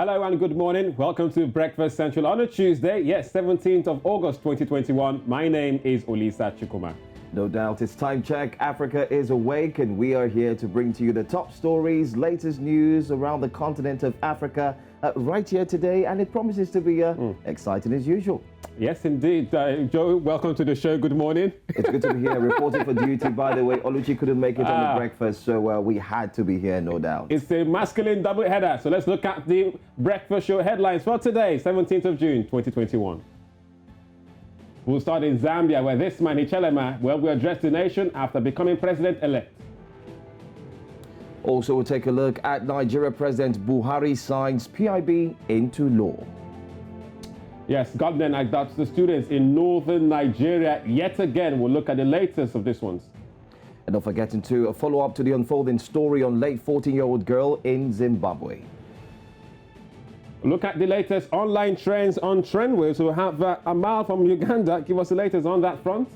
Hello and good morning. Welcome to Breakfast Central on a Tuesday. Yes, 17th of August 2021. My name is Olisa Chukuma. No doubt it's time check. Africa is awake and we are here to bring to you the top stories, latest news around the continent of Africa right here today, and it promises to be exciting as usual. Yes, indeed. Joe, welcome to the show. Good morning. It's good to be here, reporting for duty. By the way, Oluchi couldn't make it on the breakfast, so we had to be here, no doubt. It's a masculine double header. So let's look at the breakfast show headlines for today, 17th of June, 2021. We'll start in Zambia, where this man, Hichelema, will address the nation after becoming president-elect. Also, we'll take a look at Nigeria President Buhari signs PIB into law. Yes, government adopts the students in northern Nigeria. Yet again, we'll look at the latest of this ones. And don't forget to a follow-up to the unfolding story on late 14-year-old girl in Zimbabwe. Look at the latest online trends on Trendwaves. We'll have Amal from Uganda give us the latest on that front.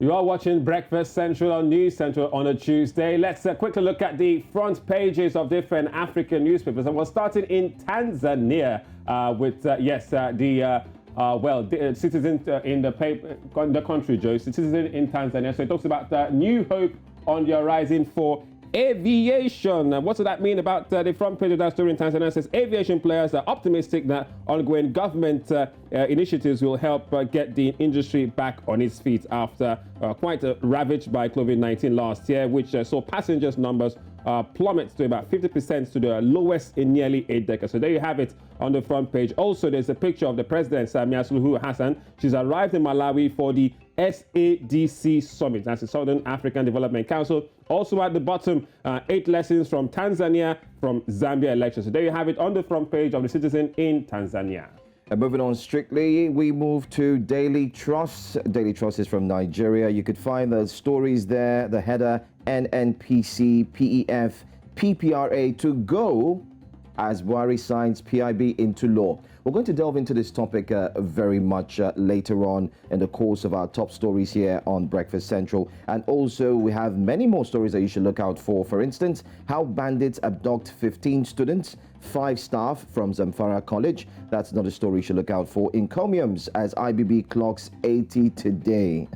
You are watching Breakfast Central on News Central on a Tuesday. Let's quickly look at the front pages of different African newspapers. And we're starting in Tanzania with, the citizens in the country, Joe. Citizens in Tanzania. So it talks about new hope on the horizon for aviation. What does that mean about the front page of that story in Tanzania? It says aviation players are optimistic that ongoing government initiatives will help get the industry back on its feet after quite ravaged by COVID-19 last year, which saw passengers numbers plummet to about 50% to the lowest in nearly 8 decades. So there you have it on the front page. Also, there's a picture of the president, Samia Suluhu Hassan. She's arrived in Malawi for the SADC Summit. That's the Southern African Development Council. Also at the bottom, 8 lessons from Tanzania from Zambia elections. So there you have it on the front page of the Citizen in Tanzania. And moving on strictly, we move to Daily Trust. Daily Trust is from Nigeria. You could find the stories there, the header, NNPC, PEF, PPRA to go as Buhari signs PIB into law. We're going to delve into this topic very much later on in the course of our top stories here on Breakfast Central. And also, we have many more stories that you should look out for. For instance, how bandits abduct 15 students, 5 staff from Zamfara College. That's another story you should look out for. Encomiums as IBB clocks 80 today.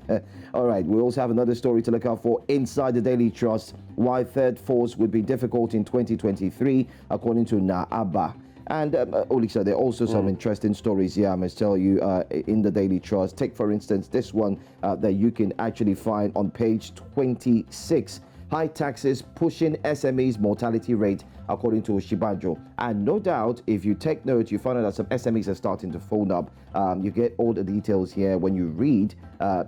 All right, we also have another story to look out for inside the Daily Trust. Why third force would be difficult in 2023, according to Naaba. And Olisa, there are also some interesting stories here, I must tell you, in the Daily Trust. Take, for instance, this one that you can actually find on page 26. High taxes pushing SMEs mortality rate, according to Oshibanjo. And no doubt, if you take note, you find out that some SMEs are starting to fold up. You get all the details here when you read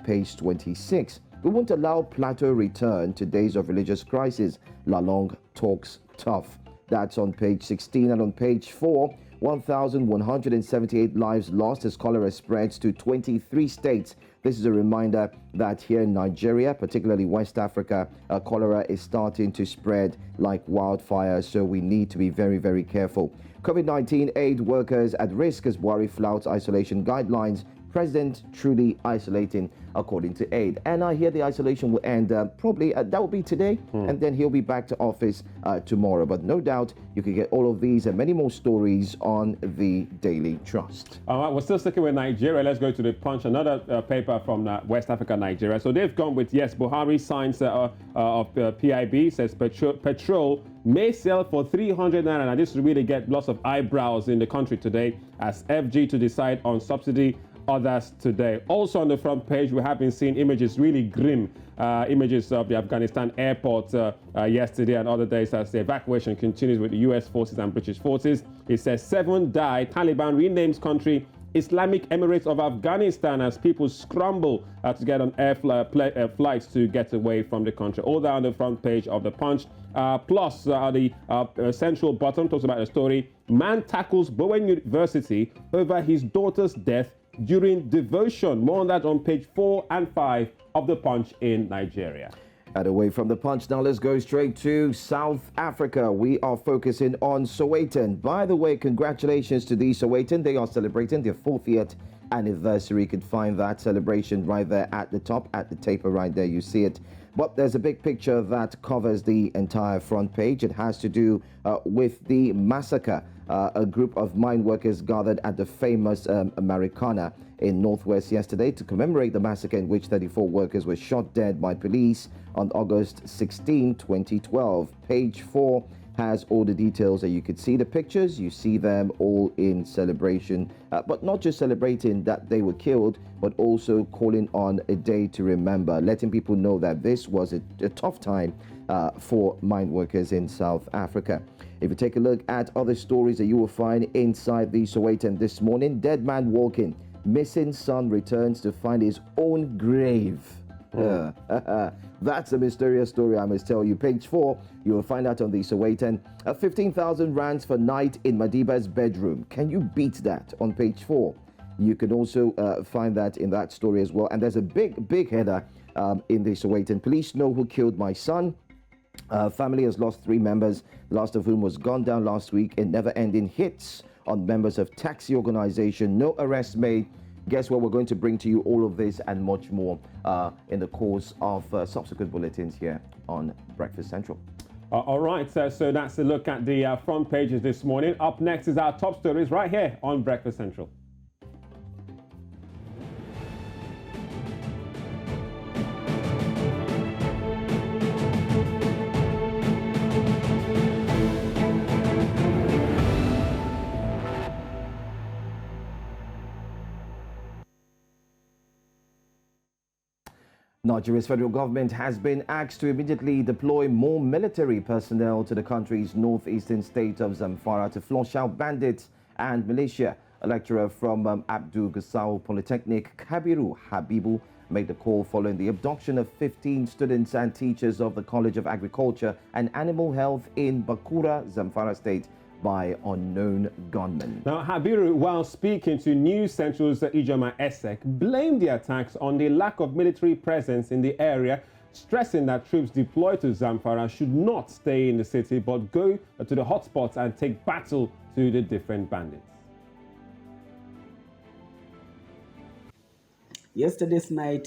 page 26. We won't allow plateau return to days of religious crisis. Lalong talks tough. That's on page 16. And on page 4, 1,178 lives lost as cholera spreads to 23 states. This is a reminder that here in Nigeria, particularly West Africa, cholera is starting to spread like wildfire. So we need to be very, very careful. COVID-19 aid workers at risk as Buhari flouts isolation guidelines. President truly isolating, according to aid. And I hear the isolation will end probably, that will be today, and then he'll be back to office tomorrow. But no doubt you can get all of these and many more stories on the Daily Trust. All right, we're still sticking with Nigeria. Let's go to the Punch, another paper from West Africa, Nigeria. So they've gone with, yes, Buhari signs of PIB, says Petrol may sell for 300 naira. Now this will really get lots of eyebrows in the country today as FG to decide on subsidy others today. Also on the front page, we have been seeing images, really grim images of the Afghanistan airport yesterday and other days as the evacuation continues with the US forces and British forces. It says 7 died. Taliban renames country Islamic Emirates of Afghanistan as people scramble to get on flights to get away from the country. All that on the front page of the Punch. Plus, the central bottom talks about the story. Man tackles Bowen University over his daughter's death during devotion. More on that on page 4 and 5 of the Punch in Nigeria. And away from the Punch, now let's go straight to South Africa. We are focusing on Sowetan. By the way, congratulations to the Sowetan. They are celebrating their 40th anniversary. You can find that celebration right there at the top, at the taper right there. You see it. But there's a big picture that covers the entire front page. It has to do with the massacre. A group of mine workers gathered at the famous Americana in Northwest yesterday to commemorate the massacre in which 34 workers were shot dead by police on August 16, 2012. Page 4 has all the details, and you could see the pictures. You see them all in celebration, but not just celebrating that they were killed, but also calling on a day to remember, letting people know that this was a tough time for mine workers in South Africa. If you take a look at other stories that you will find inside the Sowetan this morning, dead man walking, missing son returns to find his own grave. That's a mysterious story, I must tell you. Page 4, you will find out on the Sowetan. 15,000 rands for night in Madiba's bedroom. Can you beat that? On page 4. You can also find that in that story as well. And there's a big header in the Sowetan. Police know who killed my son. Family has lost 3 members, last of whom was gunned down last week in never-ending hits on members of taxi organization. No arrests made. Guess what? We're going to bring to you all of this and much more in the course of subsequent bulletins here on Breakfast Central. All right, so that's a look at the front pages this morning. Up next is our top stories right here on Breakfast Central. Nigeria's federal government has been asked to immediately deploy more military personnel to the country's northeastern state of Zamfara to flush out bandits and militia. A lecturer from Abdul Gusau Polytechnic, Kabiru Habibu, made the call following the abduction of 15 students and teachers of the College of Agriculture and Animal Health in Bakura, Zamfara State, by unknown gunmen. Now, Habiru, while speaking to News Central's Ijoma Esek, blamed the attacks on the lack of military presence in the area, stressing that troops deployed to Zamfara should not stay in the city but go to the hotspots and take battle to the different bandits. Yesterday's night,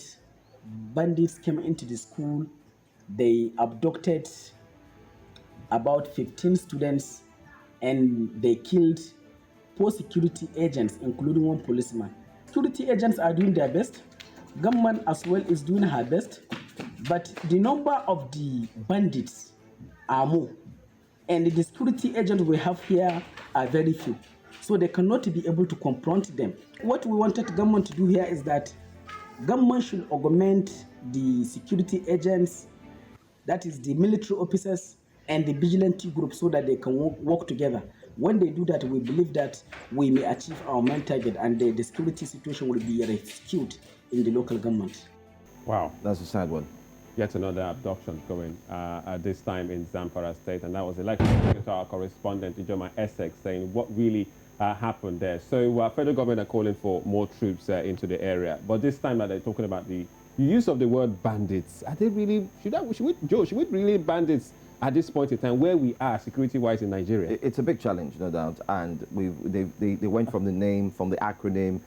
bandits came into the school. They abducted about 15 students and they killed 4 security agents, including 1 policeman. Security agents are doing their best. Government as well is doing her best. But the number of the bandits are more. And the security agents we have here are very few. So they cannot be able to confront them. What we wanted government to do here is that government should augment the security agents, that is the military officers, and the vigilante group so that they can work together. When they do that, we believe that we may achieve our main target and the security situation will be rescued in the local government. Wow. That's a sad one. Yet another abduction going at this time in Zamfara State, and that was elected to our correspondent, Ijoma Essex, saying what really happened there. So federal government are calling for more troops into the area, but this time they're talking about the use of the word bandits. Are they really, should we really bandits at this point in time where we are security-wise in Nigeria? It's a big challenge, no doubt, and they went from the name, from the acronym,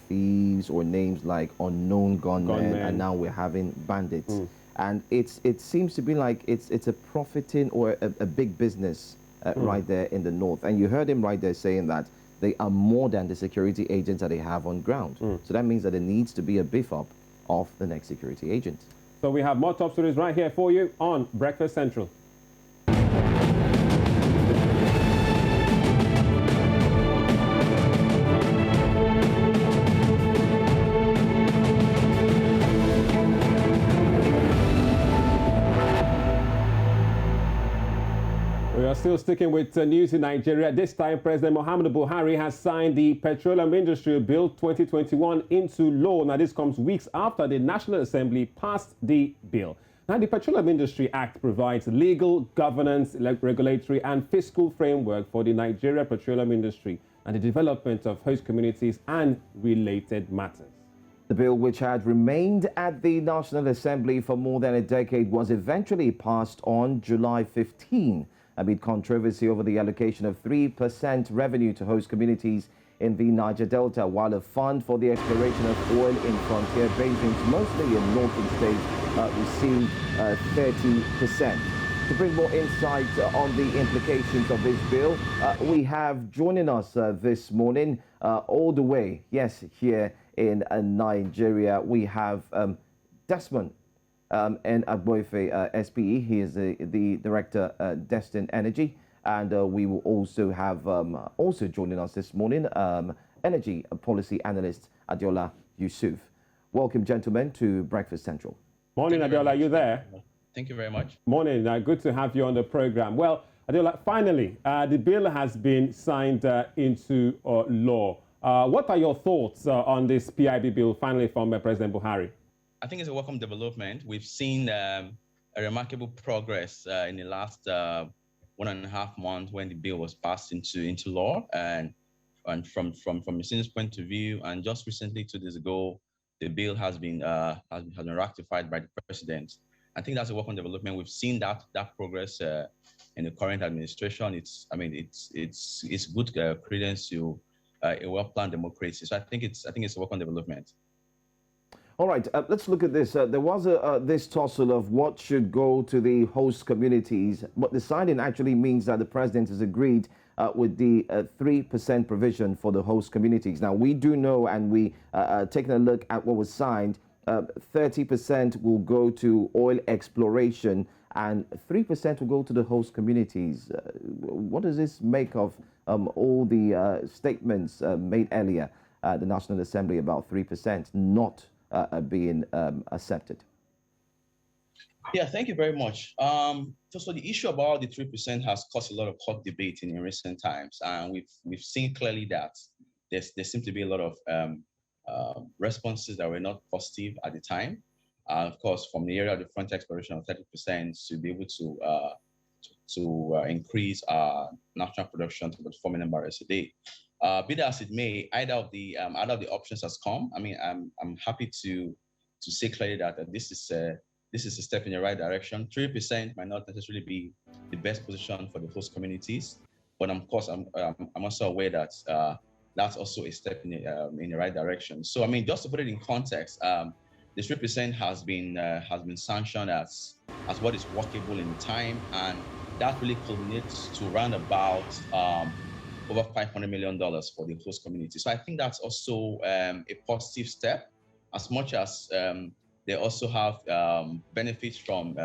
thieves, or names like unknown gunmen, and now we're having bandits. And it seems to be like it's a profiting or a big business right there in the north. And you heard him right there saying that they are more than the security agents that they have on ground. So that means that there needs to be a beef up of the next security agent. So we have more top stories right here for you on Breakfast Central. We are still sticking with news in Nigeria. This time, President Muhammadu Buhari has signed the Petroleum Industry Bill 2021 into law. Now, this comes weeks after the National Assembly passed the bill. Now, the Petroleum Industry Act provides legal, governance, regulatory and fiscal framework for the Nigeria petroleum industry and the development of host communities and related matters. The bill, which had remained at the National Assembly for more than a decade, was eventually passed on July 15 amid controversy over the allocation of 3% revenue to host communities in the Niger Delta, while a fund for the exploration of oil in frontier basins, mostly in northern states, received 30%. To bring more insight on the implications of this bill, we have joining us this morning, all the way, yes, here in Nigeria, we have Desmond and Agboife SPE. He is the Director, Destin Energy. And we will also have, also joining us this morning, Energy Policy Analyst Adeola Yusuf. Welcome, gentlemen, to Breakfast Central. Morning, Adeola, are you there? Thank you very much. Morning, good to have you on the program. Well, Adeola, finally, the bill has been signed into law. What are your thoughts on this PIB bill finally from President Buhari? I think it's a welcome development. We've seen a remarkable progress in the last 1.5 months when the bill was passed into law, and from a business point of view, and just recently 2 days ago, the bill has been ratified by the president. I think that's a welcome development. We've seen that progress in the current administration. It's good credence to a well-planned democracy. So I think it's a welcome development. All right, let's look at this. There was this tussle of what should go to the host communities, but the signing actually means that the president has agreed with the 3% provision for the host communities. Now, we do know, and we taking a look at what was signed, 30% will go to oil exploration and 3% will go to the host communities. What does this make of all the statements made earlier at the National Assembly about 3% not being accepted? Yeah, thank you very much. So the issue about the 3% has caused a lot of hot debate in recent times, and we've seen clearly that there seems to be a lot of responses that were not positive at the time. Of course, from the area of the front exploration of 30% to be able to increase our national production to about 4 million barrels a day. Be that as it may, either of the options has come. I mean, I'm happy to say clearly that this is a step in the right direction. 3% might not necessarily be the best position for the host communities, but of course, I'm also aware that that's also a step in the right direction. So, I mean, just to put it in context, the 3% has been sanctioned as what is workable in time, and that really culminates to around about over $500 million for the host community. So I think that's also a positive step, as much as they also have benefits from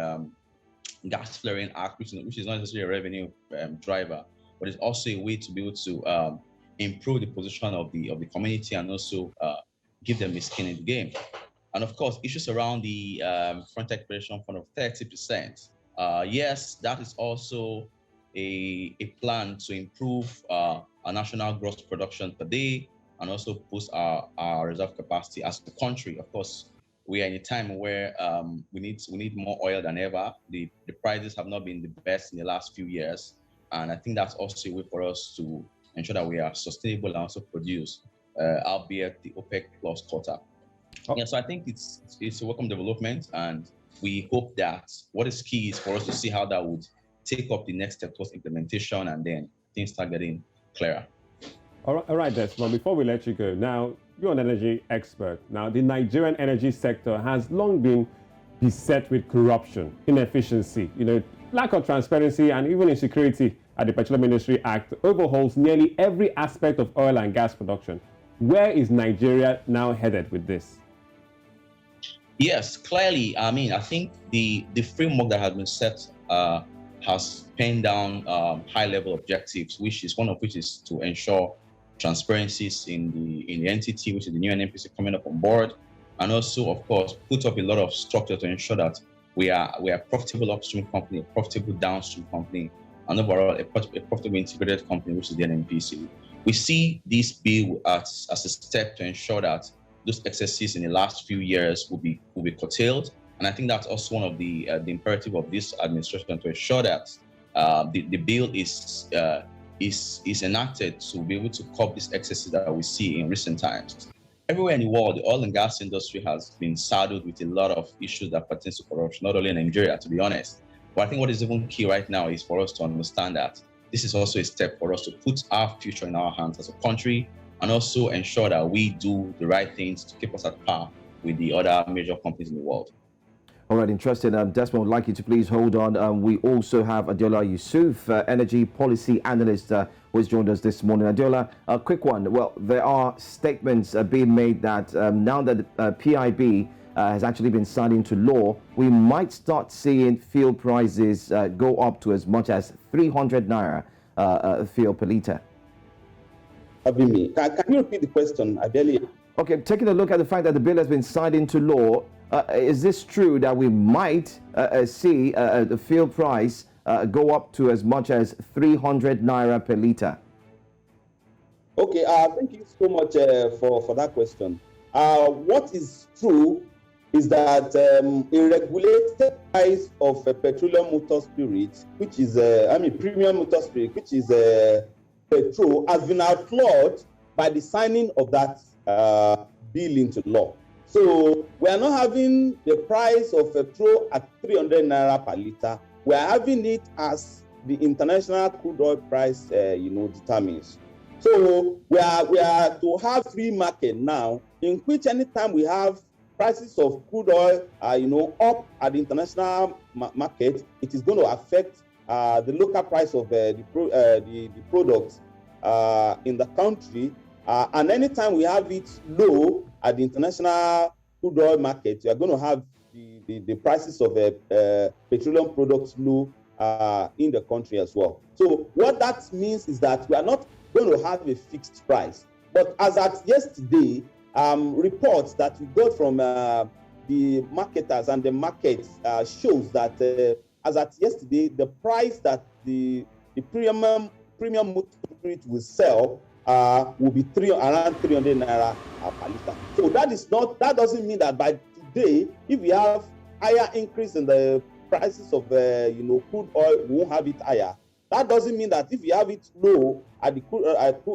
Gas Flaring Act, which is not necessarily a revenue driver, but it's also a way to be able to improve the position of the community and also give them a skin in the game. And of course, issues around the front exploration fund of 30%. Yes, that is also a plan to improve our national gross production per day and also boost our reserve capacity as a country. Of course, we are in a time where we need more oil than ever. The prices have not been the best in the last few years, and I think that's also a way for us to ensure that we are sustainable and also produce, albeit the OPEC plus quota. Oh. Yeah, so I think it's a welcome development, and we hope that what is key is for us to see how that would take up the next step towards implementation, and then things start getting clearer. All right, Desmond, before we let you go, now you're an energy expert. Now, the Nigerian energy sector has long been beset with corruption, inefficiency, lack of transparency, and even insecurity at the Petroleum Industry Act overhauls nearly every aspect of oil and gas production. Where is Nigeria now headed with this? Yes, clearly. I mean, I think the framework that has been set has penned down high-level objectives, one of which is to ensure transparencies in the entity, which is the new NNPC coming up on board, and also, of course, put up a lot of structure to ensure that we are a profitable upstream company, a profitable downstream company, and overall a profitable integrated company, which is the NNPC. We see this bill as a step to ensure that those excesses in the last few years will be curtailed. And I think that's also one of the imperative of this administration, to ensure that the bill is enacted to be able to curb these excesses that we see in recent times. Everywhere in the world, the oil and gas industry has been saddled with a lot of issues that pertain to corruption, not only in Nigeria, to be honest. But I think what is even key right now is for us to understand that this is also a step for us to put our future in our hands as a country, and also ensure that we do the right things to keep us at par with the other major companies in the world. All right, interesting. Desmond, would like you to please hold on. We also have Adeola Yusuf, energy policy analyst, who has joined us this morning. Adeola, a quick one. Well, there are statements being made that now that the PIB has actually been signed into law, we might start seeing fuel prices go up to as much as 300 naira fuel per litre. Can you repeat the question, Adeli? Okay, taking a look at the fact that the bill has been signed into law, is this true that we might see the fuel price go up to as much as 300 naira per litre? Okay, thank you so much for that question. What is true is that a regulated price of petroleum motor spirit, which is, premium motor spirit, which is Petrol, has been outlawed by the signing of that bill into law. So we are not having the price of petrol at 300 naira per litre. We are having it as the international crude oil price, determines. So we are to have free market now, in which anytime we have prices of crude oil, up at the international market, it is going to affect the local price of the products in the country. And anytime we have it low at the international crude oil market, we are going to have the prices of petroleum products low in the country as well. So what that means is that we are not going to have a fixed price. But as at yesterday, reports that we got from the marketers and the market shows that as at yesterday, the price that the premium motor spirit will sell will be around 300 naira per litre. So that doesn't mean that by today, if we have higher increase in the prices of crude oil, we won't have it higher. That doesn't mean that if we have it low at the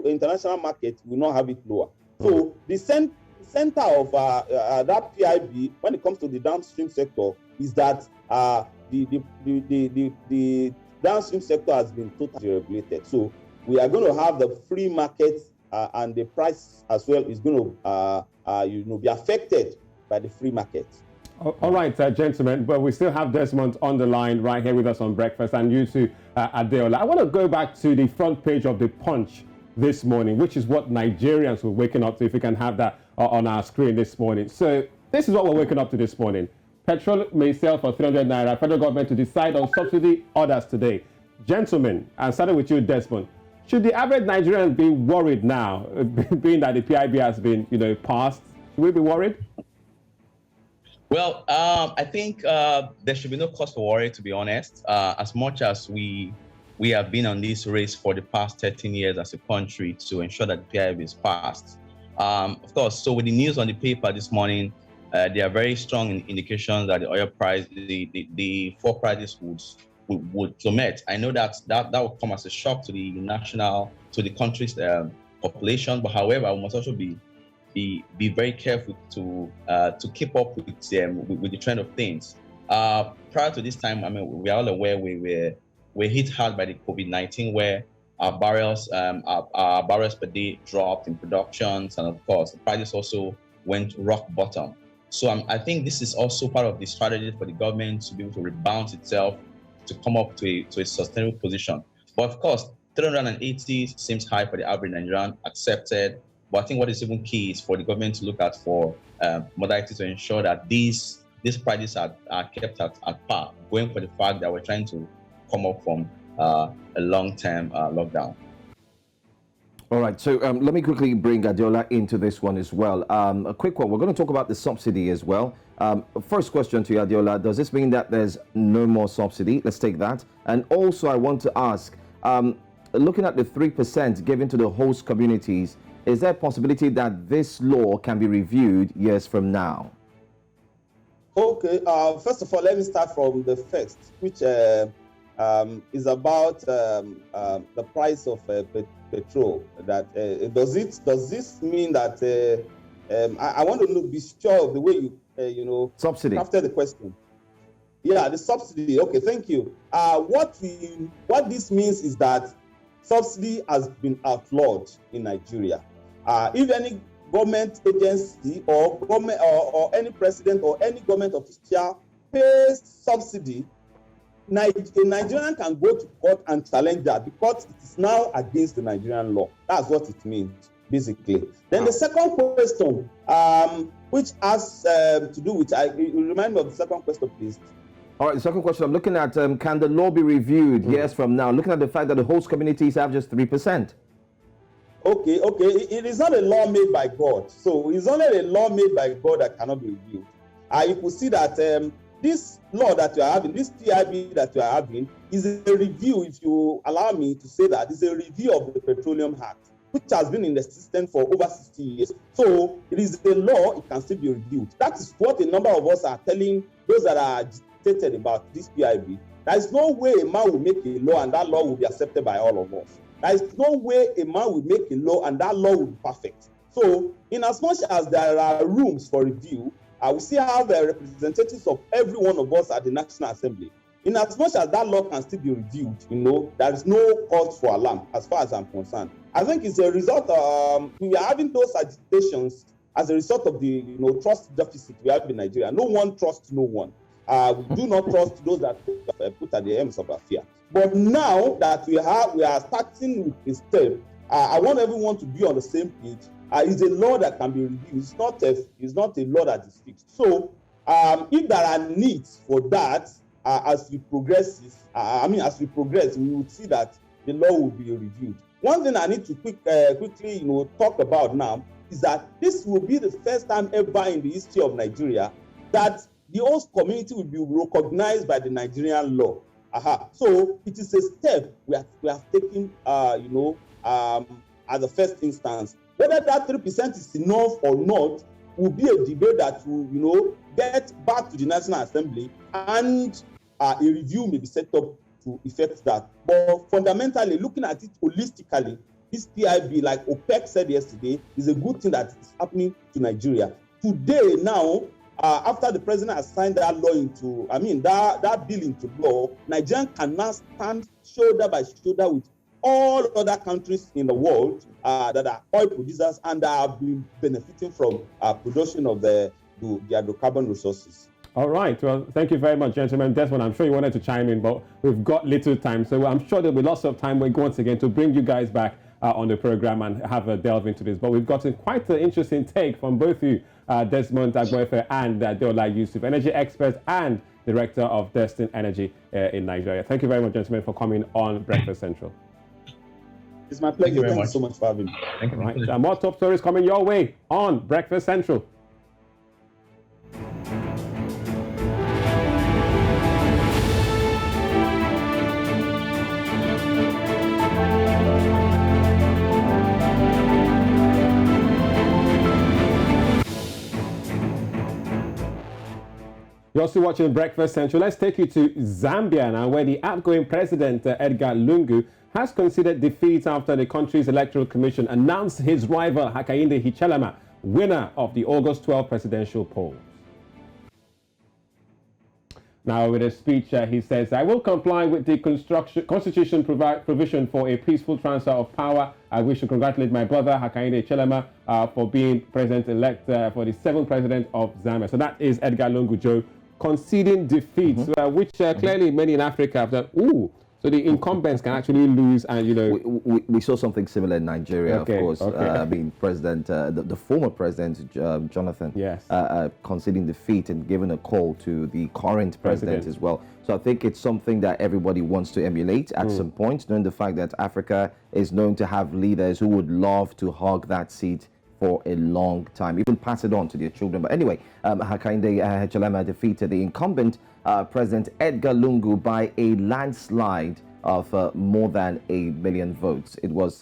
international market, we will not have it lower. So the center of that PIB, when it comes to the downstream sector, is that the downstream sector has been totally regulated. So we are going to have the free market, and the price as well is going to be affected by the free market. All right, gentlemen, but we still have Desmond on the line right here with us on Breakfast, and you too, Adeola. I want to go back to the front page of the Punch this morning, which is what Nigerians were waking up to, if we can have that on our screen this morning. So this is what we're waking up to this morning. Petrol may sell for 300 naira. Federal government to decide on subsidy orders today. Gentlemen, and starting with you, Desmond, should the average Nigerian be worried now, being that the PIB has been, passed? Should we be worried? Well, I think there should be no cause for worry, to be honest. As much as we have been on this race for the past 13 years as a country to ensure that the PIB is passed. Of course, so with the news on the paper this morning, there are very strong indications that the oil price, the four prices would plummet. I know that will come as a shock to the country's population. But however, we must also be very careful to keep up with the trend of things. Prior to this time, we are all aware we're hit hard by the COVID-19, where our barrels per day dropped in productions, and of course the prices also went rock bottom. So I think this is also part of the strategy for the government to be able to rebound itself, to come up to a sustainable position. But of course, 380 seems high for the average Nigerian, accepted. But I think what is even key is for the government to look at for modalities to ensure that these prices are kept at par, going for the fact that we're trying to come up from a long-term lockdown. All right, so let me quickly bring Adiola into this one as well. A quick one. We're going to talk about the subsidy as well. First question to you, Adiola. Does this mean that there's no more subsidy? Let's take that. And also, I want to ask, looking at the 3% given to the host communities, is there a possibility that this law can be reviewed years from now? Okay, first of all, let me start from the first, which is about the price of petrol. That does this mean that I want to be sure of the way you Subsidy. After the question. Yeah, the subsidy. Okay, thank you. What this means is that subsidy has been outlawed in Nigeria. If any government agency or government or any president or any government official pays subsidy, a Nigerian can go to court and challenge that because it is now against the Nigerian law. That's what it means, basically. Then the second question, which has to do with, remind me of the second question, please. All right, the second question I'm looking at, can the law be reviewed years from now? Looking at the fact that the host communities have just 3%. Okay. It is not a law made by God. So it's only a law made by God that cannot be reviewed. You could see that this law that you are having, this PIB that you are having, is a review, if you allow me to say that, is a review of the Petroleum Act, which has been in existence for over 60 years. So it is a law, it can still be reviewed. That is what a number of us are telling those that are agitated about this PIB. There is no way a man will make a law and that law will be accepted by all of us. There is no way a man will make a law and that law will be perfect. So, in as much as there are rooms for review, we still have representatives of every one of us at the National Assembly. In as much as that law can still be reviewed, there is no cause for alarm as far as I'm concerned. I think it's a result of, we are having those agitations as a result of the trust deficit we have in Nigeria. No one trusts no one. We do not trust those that put at the helms of affairs. But now that we are starting with a step, I want everyone to be on the same page. It's a law that can be reviewed. It's not a law that is fixed. So if there are needs for that, as we progress, we will see that the law will be reviewed. One thing I need to quickly talk about now is that this will be the first time ever in the history of Nigeria that the host community will be recognized by the Nigerian law. So it is a step we have taken, at the first instance. Whether that 3% is enough or not will be a debate that will, get back to the National Assembly, and a review may be set up to effect that. But fundamentally, looking at it holistically, this PIB, like OPEC said yesterday, is a good thing that is happening to Nigeria. Today, now, after the president has signed that law that bill into law, Nigeria can now stand shoulder by shoulder with all other countries in the world that are oil producers and that have been benefiting from production of the hydrocarbon resources. All right. Well, thank you very much, gentlemen. Desmond, I'm sure you wanted to chime in, but we've got little time. So I'm sure there'll be lots of time once again to bring you guys back on the program and have a delve into this. But we've gotten quite an interesting take from both you, Desmond Agboefe and Deola Yusuf, energy experts and director of Destin Energy in Nigeria. Thank you very much, gentlemen, for coming on Breakfast Central. It's my pleasure. Thank you so much for having me. Thank you. Right. More top stories coming your way on Breakfast Central. You're also watching Breakfast Central. Let's take you to Zambia now, where the outgoing president, Edgar Lungu, has conceded defeat after the country's electoral commission announced his rival, Hakainde Hichilema, winner of the August 12 presidential polls. Now, with a speech, he says, I will comply with the constitution provision for a peaceful transfer of power. I wish to congratulate my brother, Hakainde Hichilema, for being president-elect for the 7th president of Zambia. So that is Edgar Lungu Joe conceding defeat, which clearly many in Africa have said, ooh, So the incumbents can actually lose, and We saw something similar in Nigeria, Okay, of course. okay. I mean, the former president, Jonathan, Yes. conceding defeat and giving a call to the current president as well. So I think it's something that everybody wants to emulate at some point, knowing the fact that Africa is known to have leaders who would love to hog that seat for a long time, even pass it on to their children. But anyway, Hakainde Hichilema defeated the incumbent President Edgar Lungu by a landslide of more than 1 million votes. It was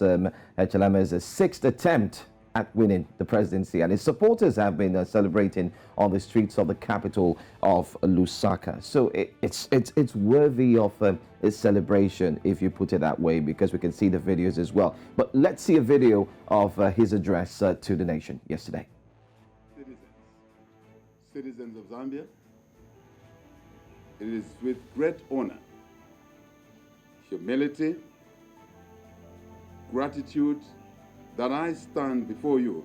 Hichilema's sixth attempt at winning the presidency, and his supporters have been celebrating on the streets of the capital of Lusaka. So it's worthy of a celebration, if you put it that way, because we can see the videos as well. But let's see a video of his address to the nation yesterday. Citizens of Zambia, it is with great honor, humility, gratitude that I stand before you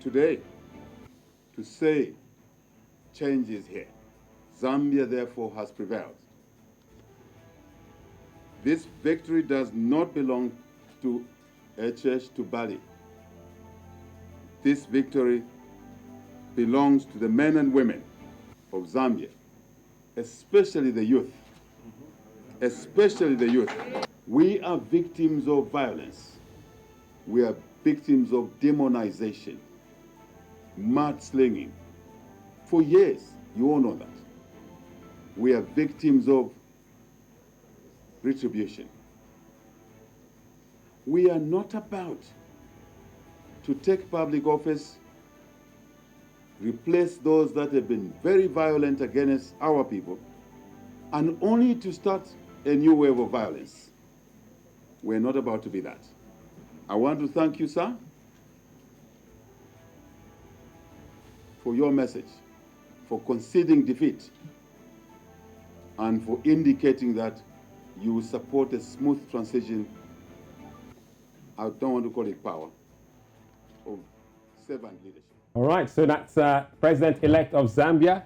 today to say change is here. Zambia, therefore, has prevailed. This victory does not belong to Echesh to Bali. This victory belongs to the men and women of Zambia, especially the youth. Especially the youth. We are victims of violence. We are victims of demonization, mudslinging. For years, you all know that. We are victims of retribution. We are not about to take public office, replace those that have been very violent against our people, and only to start a new wave of violence. We're not about to be that. I want to thank you, sir, for your message, for conceding defeat, and for indicating that you will support a smooth transition. I don't want to call it power, of servant leadership. All right, so that's President-elect of Zambia.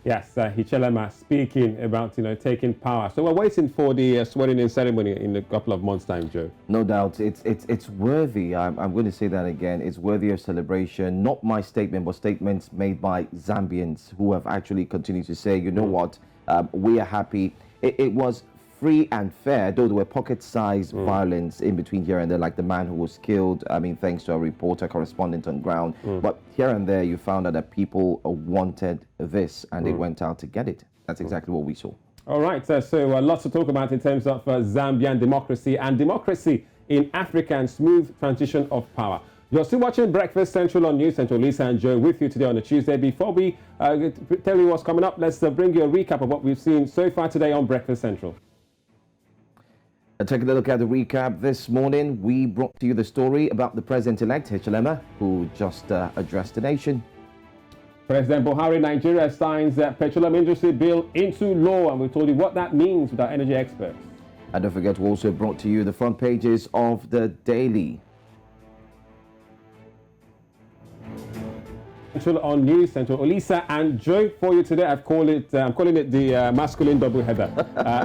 Yes, Hichilema speaking about, taking power. So we're waiting for the swearing-in ceremony in a couple of months' time, Joe. No doubt, it's worthy. I'm going to say that again. It's worthy of celebration. Not my statement, but statements made by Zambians who have actually continued to say, you know what, we are happy. It was free and fair, though there were pocket-sized violence in between here and there, like the man who was killed, thanks to a reporter, correspondent on ground. But here and there, you found out that people wanted this, and they went out to get it. That's exactly what we saw. All right, so lots to talk about in terms of Zambian democracy and democracy in Africa and smooth transition of power. You're still watching Breakfast Central on News Central. Lisa and Joe with you today on a Tuesday. Before we tell you what's coming up, let's bring you a recap of what we've seen so far today on Breakfast Central. Taking a look at the recap this morning, we brought to you the story about the president-elect Hichilema, who just addressed the nation. President Buhari, Nigeria signs the Petroleum Industry Bill into law, and we told you what that means with our energy experts. And don't forget, we also brought to you the front pages of the Daily. Central on News Central. Olisa and Joe for you today. I'm calling it the masculine double header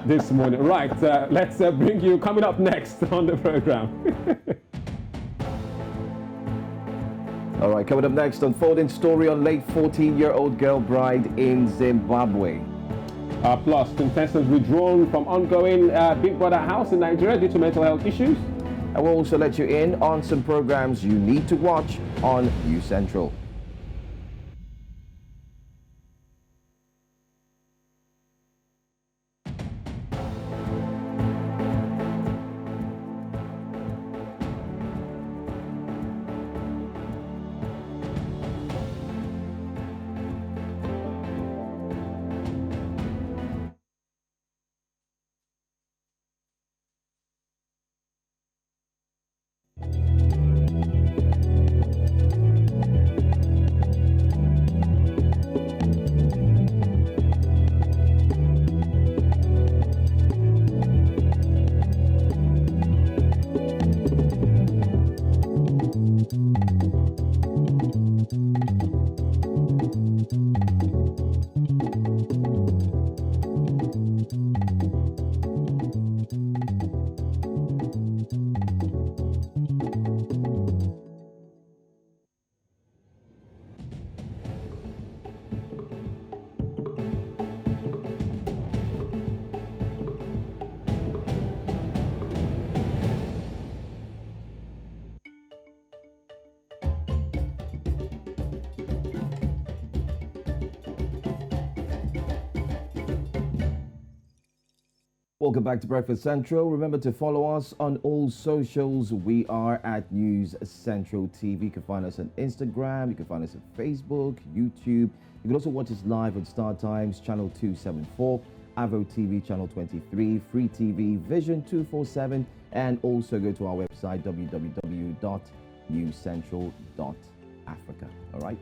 this morning. Right, let's bring you coming up next on the program. All right, coming up next, unfolding story on late 14-year-old girl bride in Zimbabwe. Plus, contestants withdrawn from ongoing Big Brother house in Nigeria due to mental health issues. And we'll also let you in on some programs you need to watch on News Central. Welcome back to Breakfast Central. Remember to follow us on all socials. We are at News Central TV. You can find us on Instagram. You can find us on Facebook, YouTube. You can also watch us live on Star Times, Channel 274, Avo TV, Channel 23, Free TV, Vision 247, and also go to our website, www.newscentral.africa. All right?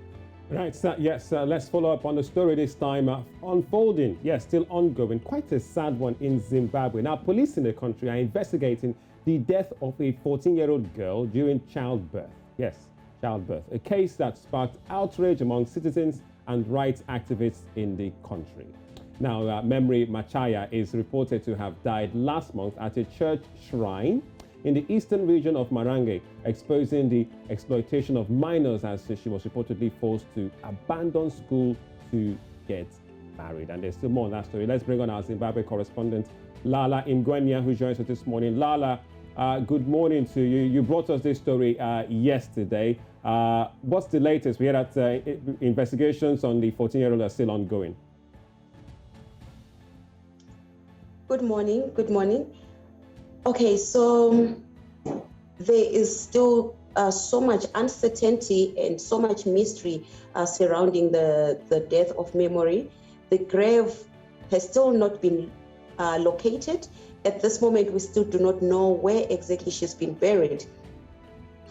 Right, so yes, let's follow up on the story this time. Unfolding, yes, still ongoing. Quite a sad one in Zimbabwe. Now, police in the country are investigating the death of a 14-year-old girl during childbirth. Yes, childbirth. A case that sparked outrage among citizens and rights activists in the country. Now, Memory Machaya is reported to have died last month at a church shrine in the eastern region of Marange, exposing the exploitation of minors as she was reportedly forced to abandon school to get married. And there's still more on that story. Let's bring on our Zimbabwe correspondent, Lala Ingwenya, who joins us this morning. Lala, good morning to you. You brought us this story yesterday. What's the latest? We hear that investigations on the 14-year-old are still ongoing. Good morning. Good morning. Okay, so there is still so much uncertainty and so much mystery surrounding the death of Memory. The grave has still not been located. At this moment, we still do not know where exactly she's been buried.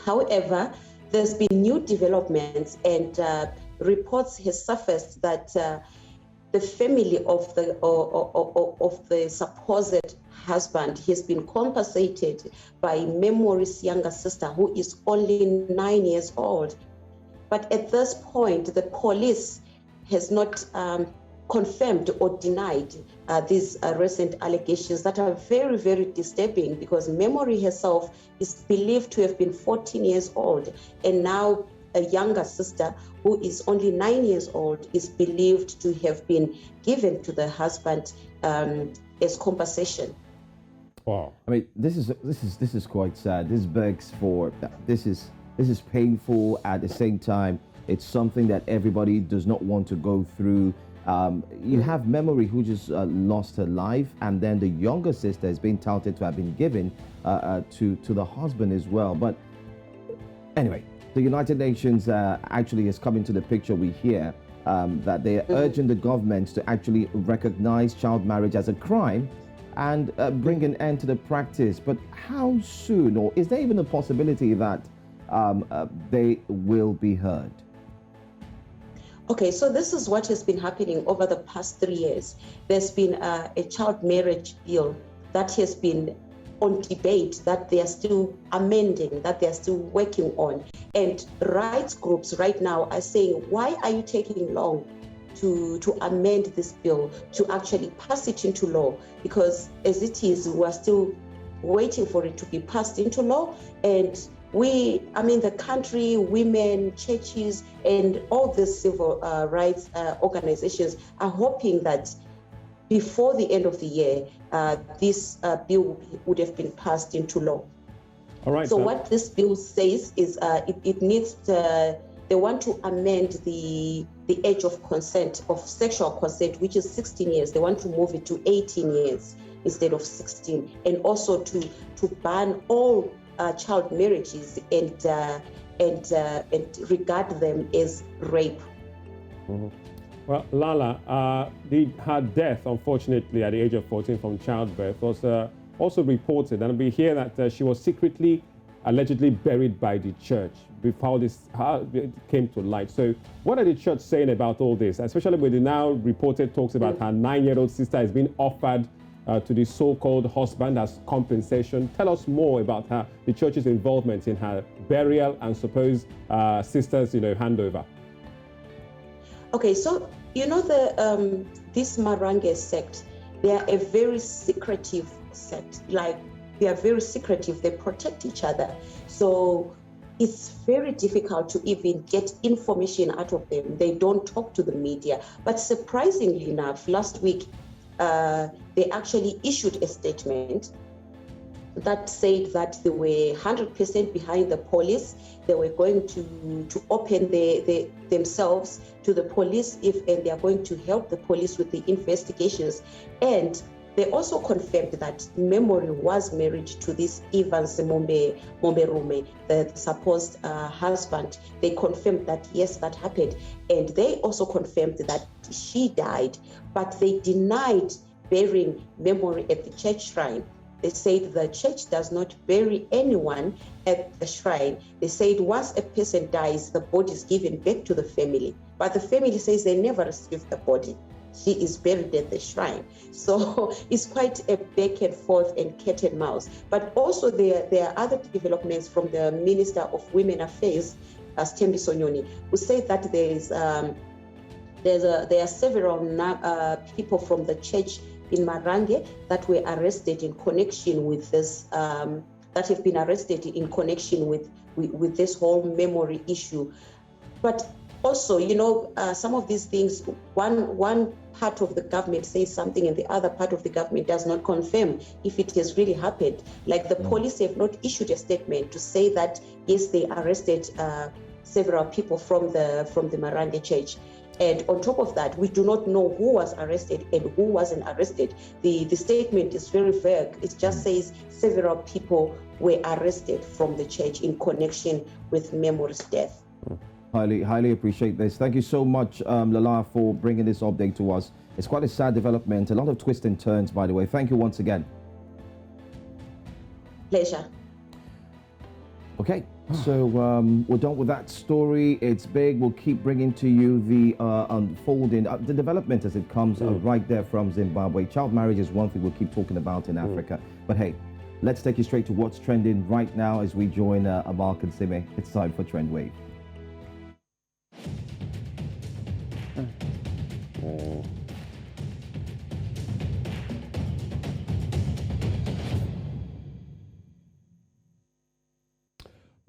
However, there's been new developments and reports has surfaced that the family of the supposed husband has been compensated by Memory's younger sister, who is only 9 years old. But at this point, the police has not confirmed or denied these recent allegations that are very, very disturbing, because Memory herself is believed to have been 14 years old, and now a younger sister who is only 9 years old is believed to have been given to the husband as compensation. Wow. I mean, this is quite sad. This begs for this is painful. At the same time, it's something that everybody does not want to go through. You have Memory, who just lost her life, and then the younger sister has been touted to have been given to the husband as well. But anyway, the United Nations actually has come into the picture. We hear that they are urging the governments to actually recognize child marriage as a crime and bring an end to the practice. But how soon, or is there even a possibility that they will be heard? Okay, so this is what has been happening over the past 3 years. There's been a child marriage bill that has been on debate, that they are still amending, that they are still working on. And rights groups right now are saying, why are you taking long to amend this bill, to actually pass it into law? Because as it is, we're still waiting for it to be passed into law. And the country, women, churches, and all the civil rights organizations are hoping that before the end of the year, this bill would have been passed into law. All right. So what this bill says is it needs they want to amend the age of consent, of sexual consent, which is 16 years. They want to move it to 18 years instead of 16, and also to ban all child marriages and regard them as rape. Mm-hmm. Well, Lala, her death, unfortunately, at the age of 14 from childbirth was also reported, and we hear that she was secretly, allegedly buried by the church before this came to light. So what are the church saying about all this, especially with the now reported talks about her 9-year-old sister has been offered to the so-called husband as compensation? Tell us more about the church's involvement in her burial and supposed sister's handover. Okay, so this Marange sect, they are a very secretive sect. Like, they are very secretive. They protect each other. So it's very difficult to even get information out of them. They don't talk to the media. But surprisingly enough, last week, they actually issued a statement that said that they were 100% behind the police. They were going to open themselves to the police and they are going to help the police with the investigations. And They also confirmed that Memory was married to this Evans Momberume, the supposed husband. They confirmed that, yes, that happened. And they also confirmed that she died, but they denied burying Memory at the church shrine. They said the church does not bury anyone at the shrine. They said once a person dies, the body is given back to the family. But the family says they never received the body. She is buried at the shrine. So it's quite a back and forth and cat and mouse. But also there are other developments from the Minister of Women Affairs, Stembi Sonyoni, who said that there are several people from the church in Marange that were arrested in connection with this, that have been arrested in connection with this whole Memory issue. But also, you know, some of these things, one part of the government says something and the other part of the government does not confirm if it has really happened. Like the police have not issued a statement to say that, yes, they arrested several people from the Marange church. And on top of that, we do not know who was arrested and who wasn't arrested. The statement is very vague. It just says several people were arrested from the church in connection with Memory's death. Highly appreciate this. Thank you so much, Lala, for bringing this update to us. It's quite a sad development, a lot of twists and turns, by the way. Thank you once again. Pleasure. Okay, so we're done with that story. It's big. We'll keep bringing to you the unfolding, the development as it comes right there from Zimbabwe. Child marriage is one thing we'll keep talking about in Africa. But hey, let's take you straight to what's trending right now as we join Amal Kansime. It's time for Trend Wave.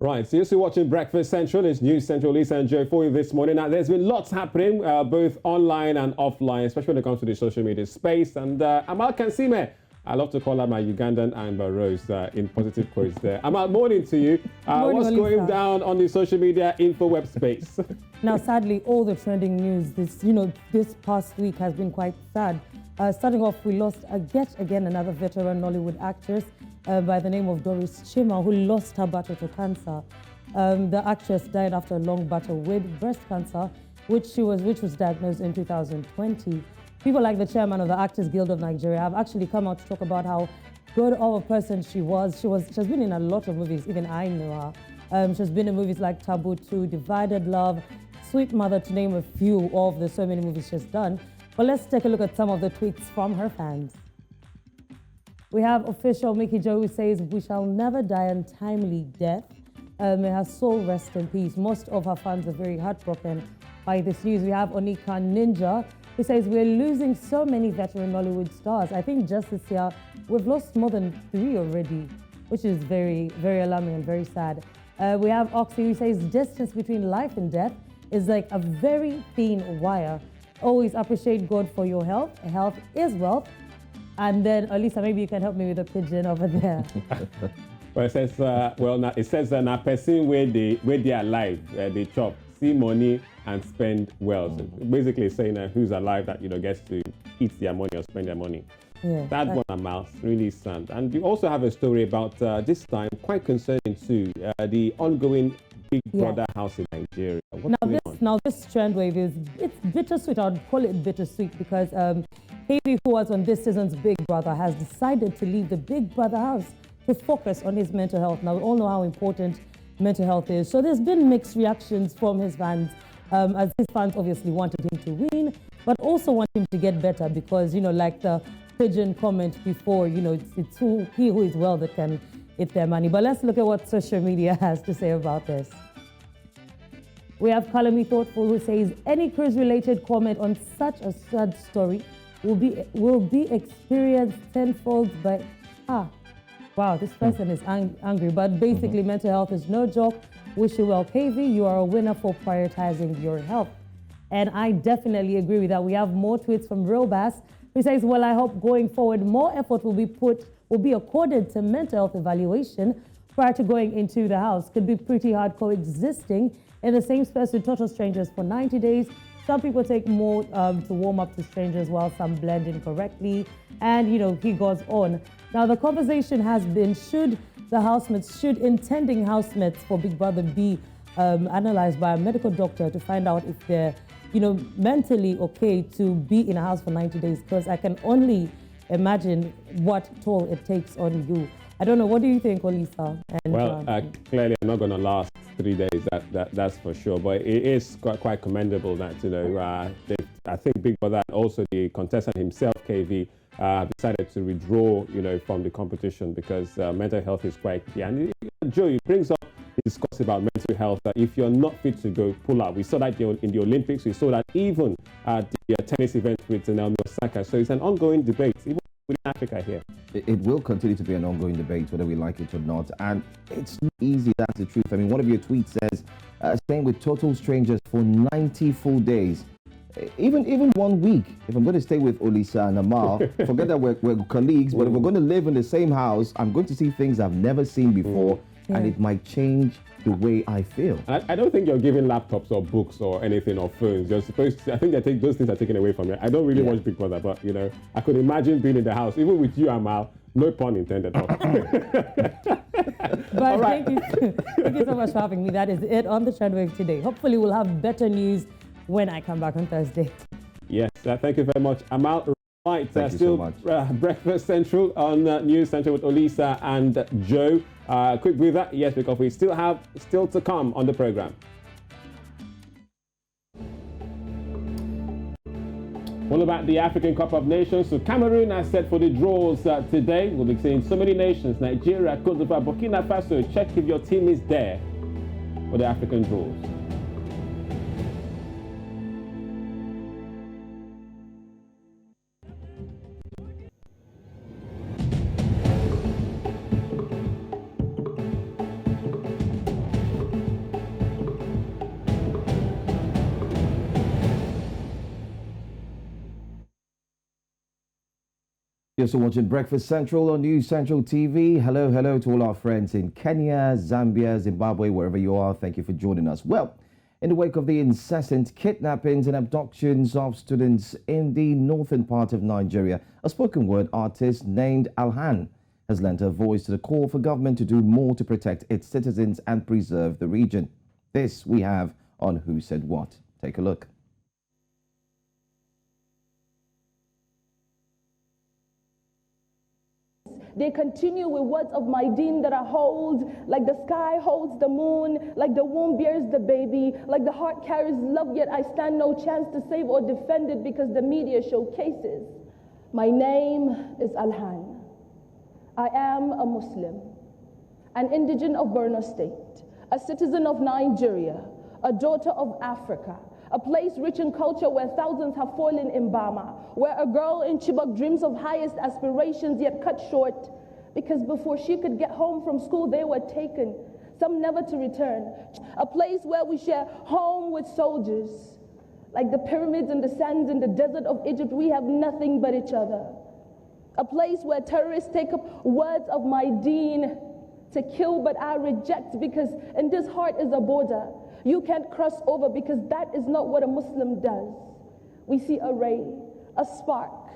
Right, so you're still watching Breakfast Central. It's News Central, Lisa and Joe for you this morning. Now, there's been lots happening, both online and offline, especially when it comes to the social media space. And Amal Kansime, I love to call her my Ugandan Amber Rose in positive quotes there. Amal, morning to you. Morning, what's going Lisa. down on the social media info web space? Now, sadly, all the trending news this past week has been quite sad. Starting off, we lost yet again another veteran Nollywood actress by the name of Doris Chima, who lost her battle to cancer. The actress died after a long battle with breast cancer, which was diagnosed in 2020. People like the chairman of the Actors Guild of Nigeria have actually come out to talk about how good of a person she was. She's been in a lot of movies, even I know her. She's been in movies like Taboo 2, Divided Love, Sweet Mother, to name a few of the so many movies she's done. But let's take a look at some of the tweets from her fans. We have official Mickey Joe, who says, "We shall never die untimely death. May her soul rest in peace." Most of her fans are very heartbroken by this news. We have Onika Ninja, who says, "We're losing so many veteran Hollywood stars. I think just this year we've lost more than 3 already," which is very, very alarming and very sad. We have Oxy, who says, "Distance between life and death is like a very thin wire. Always appreciate God for your health. Health is wealth." And then, Alisa, maybe you can help me with the pigeon over there. Well, it says, it says that a person where they are alive, they chop, see money and spend well. So basically saying who's alive that gets to eat their money or spend their money. Yeah, That one, Amal, really sad. And you also have a story about this time, quite concerning too, the ongoing Big Brother house in Nigeria. What's going on? This trend wave it's bittersweet. I would call it bittersweet because Haley, who was on this season's Big Brother, has decided to leave the Big Brother house to focus on his mental health. Now, we all know how important mental health is. So there's been mixed reactions from his fans, as his fans obviously wanted him to win, but also want him to get better because, like the pigeon comment before, it's he who is well that can eat their money. But let's look at what social media has to say about this. We have Kalami Thoughtful, who says, "Any cruise-related comment on such a sad story will be experienced tenfold by..." Wow, this person is angry. But basically, mental health is no joke. Wish you well, KV. You are a winner for prioritizing your health. And I definitely agree with that. We have more tweets from Real Bass, who says, "Well, I hope going forward, more effort will be accorded to mental health evaluation prior to going into the house. Could be pretty hard coexisting in the same space with total strangers for 90 days. Some people take more to warm up to strangers while some blend in correctly. And, he goes on. Now, the conversation has been, should intending housemates for Big Brother be analyzed by a medical doctor to find out if they're, mentally okay to be in a house for 90 days? Because I can only imagine what toll it takes on you. I don't know. What do you think, Olisa? Well, clearly I'm not going to last 3 days. That's for sure. But it is quite commendable that I think Big Brother and also the contestant himself, KV, decided to withdraw, from the competition because mental health is quite key. And Joe, it brings up the discussion about mental health. That if you're not fit to go, pull out. We saw that in the Olympics. We saw that even at the tennis event with Naomi Osaka. So it's an ongoing debate, even within Africa here. It will continue to be an ongoing debate, whether we like it or not. And it's not easy, that's the truth. I mean, one of your tweets says, staying with total strangers for 90 full days. Even 1 week, if I'm going to stay with Olisa and Amal, forget that we're colleagues, but if we're going to live in the same house, I'm going to see things I've never seen before, and it might change the way I feel. I don't think you're giving laptops or books or anything or phones. You're supposed to, I think those things are taken away from you. I don't really watch Big Brother, but I could imagine being in the house, even with you, Amal. No pun intended. But thank you so much for having me. That is it on the Trendwave today. Hopefully we'll have better news when I come back on Thursday. Yes, thank you very much, Amal. Right, thank you still so much. Breakfast Central on News Central with Olisa and Joe. Quick breather, yes, because we still have to come on the program. All about the African Cup of Nations. So Cameroon are set for the draws today. We'll be seeing so many nations: Nigeria, Cote d'Ivoire, Burkina Faso. Check if your team is there for the African draws. You're also watching Breakfast Central on News Central TV. Hello to all our friends in Kenya, Zambia, Zimbabwe, wherever you are. Thank you for joining us. Well, in the wake of the incessant kidnappings and abductions of students in the northern part of Nigeria, a spoken word artist named Alhan has lent a voice to the call for government to do more to protect its citizens and preserve the region. This we have on Who Said What. Take a look. They continue with words of my deen that I hold, like the sky holds the moon, like the womb bears the baby, like the heart carries love, yet I stand no chance to save or defend it because the media showcases. My name is Alhan. I am a Muslim, an indigent of Borno State, a citizen of Nigeria, a daughter of Africa, a place rich in culture where thousands have fallen in Bama, where a girl in Chibok dreams of highest aspirations yet cut short because before she could get home from school they were taken, some never to return. A place where we share home with soldiers. Like the pyramids and the sands in the desert of Egypt, we have nothing but each other. A place where terrorists take up words of my deen to kill, but I reject because in this heart is a border. You can't cross over because that is not what a Muslim does. We see a ray, a spark.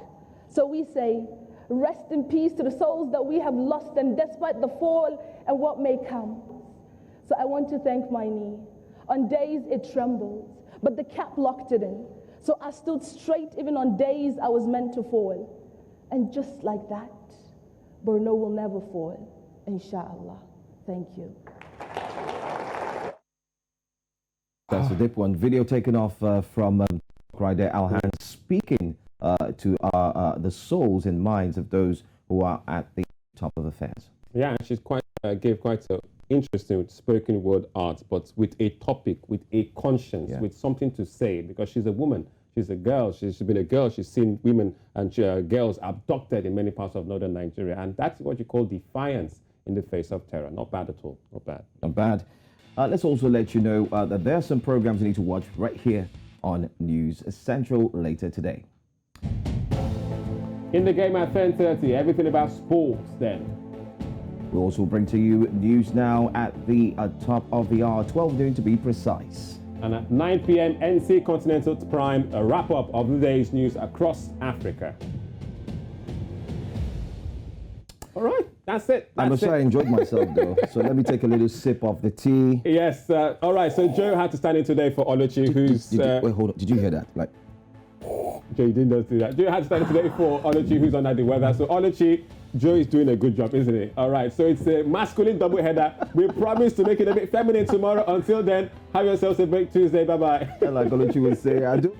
So we say, rest in peace to the souls that we have lost, and despite the fall and what may come. So I want to thank my knee. On days it trembled, but the cap locked it in. So I stood straight even on days I was meant to fall. And just like that, Borno will never fall, inshallah. Thank you. That's a dip one. Video taken off from right there, Alhan, speaking to the souls and minds of those who are at the top of affairs. Yeah, she's gave quite an interesting spoken word art, but with a topic, with a conscience, with something to say, because she's a woman. She's a girl. She's been a girl. She's seen women and girls abducted in many parts of northern Nigeria. And that's what you call defiance in the face of terror. Not bad at all. Not bad. Not bad. Let's also let you know that there are some programs you need to watch right here on News Central later today. In the game at 10:30, everything about sports then. We'll also bring to you news now at the top of the hour, 12 noon to be precise. And at 9 p.m. NC Continental Prime, a wrap-up of the day's news across Africa. All right, that's it. I must say I enjoyed myself though. So let me take a little sip of the tea. Yes. All right. So Joe had to stand in today for Oluchi, who's. Wait, hold on. Did you hear that? Like. Joe, you didn't do that. Joe had to stand in today for Oluchi, who's under the weather. So Oluchi, Joe is doing a good job, isn't he? All right. So it's a masculine double header. We promise to make it a bit feminine tomorrow. Until then, have yourselves a great Tuesday. Bye bye. Like Oluchi would say, I do.